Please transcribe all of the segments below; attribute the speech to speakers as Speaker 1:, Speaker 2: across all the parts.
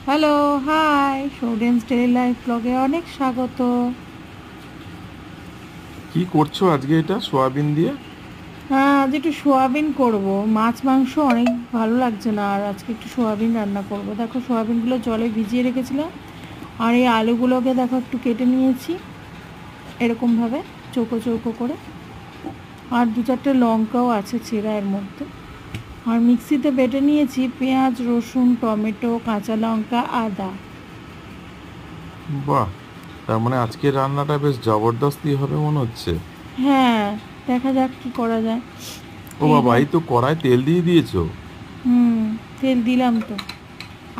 Speaker 1: Hello, hi, students daily life ব্লগে অনেক স্বাগত।
Speaker 2: কি করছো আজকে এটা সোয়াবিন দিয়ে?
Speaker 1: হ্যাঁ, আজ একটু সোয়াবিন করব। মাছ মাংস অনেক ভালো লাগছে না, আর আজকে একটু সোয়াবিন রান্না করব। দেখো, সোয়াবিনগুলো জলে ভিজিয়ে রেখেছিলাম, আর এই আলুগুলোকে দেখো একটু কেটে নিয়েছি এরকমভাবে চৌকো চৌকো করে। আর দু চারটে লঙ্কাও আছে চেরা এর মধ্যে। আর মিক্সিতে বেটে নিয়েছি পেঁয়াজ, রসুন, টমেটো, কাঁচা লঙ্কা, আদা।
Speaker 2: বাহ, তার মানে আজকের রান্নাটা বেশ জবরদস্তি হবে মনে হচ্ছে।
Speaker 1: হ্যাঁ, দেখা যাক কি করা যায়।
Speaker 2: ও বাবা,
Speaker 1: এইবার
Speaker 2: এই তো কড়ায় তেল দিয়ে দিয়েছো।
Speaker 1: হুম, তেল দিলাম তো।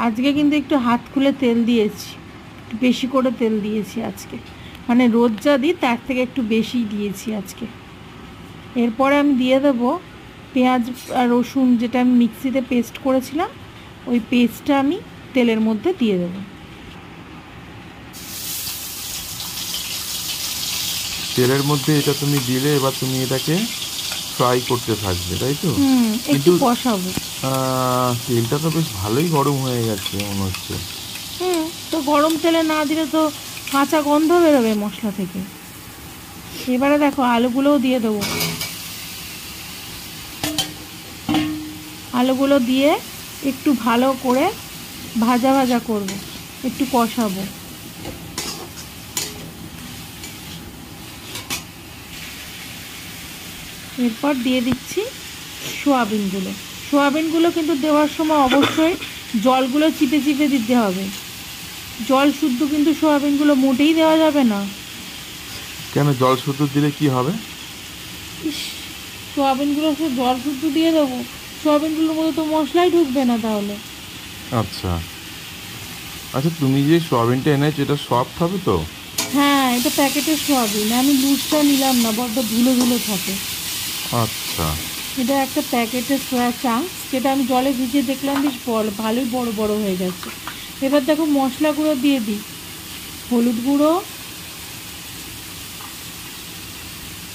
Speaker 1: আজকে কিন্তু একটু হাত খুলে তেল দিয়েছি, একটু বেশি করে তেল দিয়েছি আজকে। মানে রোজ যা দিই তার থেকে একটু বেশি দিয়েছি আজকে। এরপরে আমি দিয়ে দেবো পেঁয়াজ আর রসুন, যেটা আমি মিক্সিতে পেস্ট করেছিলাম, ওই পেস্টটা আমি তেলের মধ্যে দিয়ে দেবো।
Speaker 2: তেলের মধ্যে এটা তুমি দিলে, এবার তুমি এটাকে ফ্রাই করতে থাকবে, তাই তো?
Speaker 1: হুম, একটু
Speaker 2: কিন্তু
Speaker 1: কষাবো।
Speaker 2: তেলটা তো বেশ ভালোই গরম হয়ে গেছে মনে হচ্ছে।
Speaker 1: হুম, তো গরম তেলে না দিলে তো কাঁচা গন্ধ বেরোবে মশলা থেকে। এবারে দেখো আলুগুলোও দিয়ে দেবো। আলুগুলো দিয়ে একটু ভালো করে ভাজা ভাজা করব, একটু কষাবো। এরপর দিয়ে দিচ্ছি সোয়াবিনগুলো। সোয়াবিনগুলো কিন্তু দেওয়ার সময় অবশ্যই জলগুলো চিপে চিপে দিতে হবে। জল শুদ্ধ কিন্তু সোয়াবিনগুলো মোটেই দেওয়া যাবে না।
Speaker 2: কেন, জল শুদ্ধ দিলে কি হবে?
Speaker 1: ইস, সোয়াবিনগুলো সে জল শুদ্ধ দিয়ে দেবো, সোয়াবিনগুলোর মধ্যে তো মশলাই ঢুকবে না তাহলে।
Speaker 2: আচ্ছা আচ্ছা, তুমি যে সোয়াবিনটা এনেছো এটা সফট হবে তো?
Speaker 1: হ্যাঁ, এটা প্যাকেটের সোয়াবিন, আমি লুজটা নিলাম না, বড্ড ধুলো ধুলো থাকে।
Speaker 2: আচ্ছা।
Speaker 1: এটা একটা প্যাকেটের সোয়া চাংস, যেটা আমি জলে ভিজিয়ে দেখলাম বেশ বড়, ভালোই বড় বড় হয়ে গেছে। এবার দেখো মশলা গুঁড়ো দিয়ে দিই। হলুদ গুঁড়ো,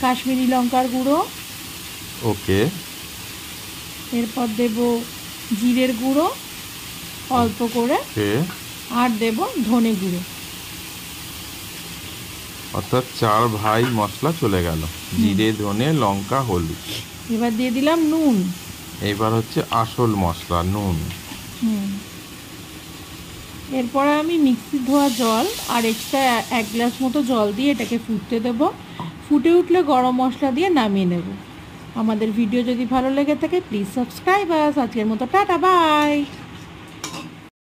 Speaker 1: কাশ্মীরি লঙ্কার গুঁড়ো,
Speaker 2: ওকে।
Speaker 1: এরপর দেব জিরের গুঁড়ো অল্প করে,
Speaker 2: ওকে।
Speaker 1: আর দেব ধনে গুঁড়ো।
Speaker 2: অর্থাৎ চার ভাই মশলা চলে গেল।
Speaker 1: হুম,
Speaker 2: জিরে, ধনে, লঙ্কা, হলুদ।
Speaker 1: এবার দিয়ে দিলাম নুন।
Speaker 2: এইবার হচ্ছে আসল মশলা, নুন।
Speaker 1: হুম, এরপরে আমি মিক্সি ধোয়া জল আর এক্সট্রা 1 গ্লাস মতো জল দিয়ে এটাকে ফুটতে দেব। ফুটে উঠলে গরম মশলা দিয়ে নামিয়ে নেব। আমাদের ভিডিও যদি ভালো লেগে থাকে প্লিজ সাবস্ক্রাইব আস। আজকের মতো টাটা, বাই।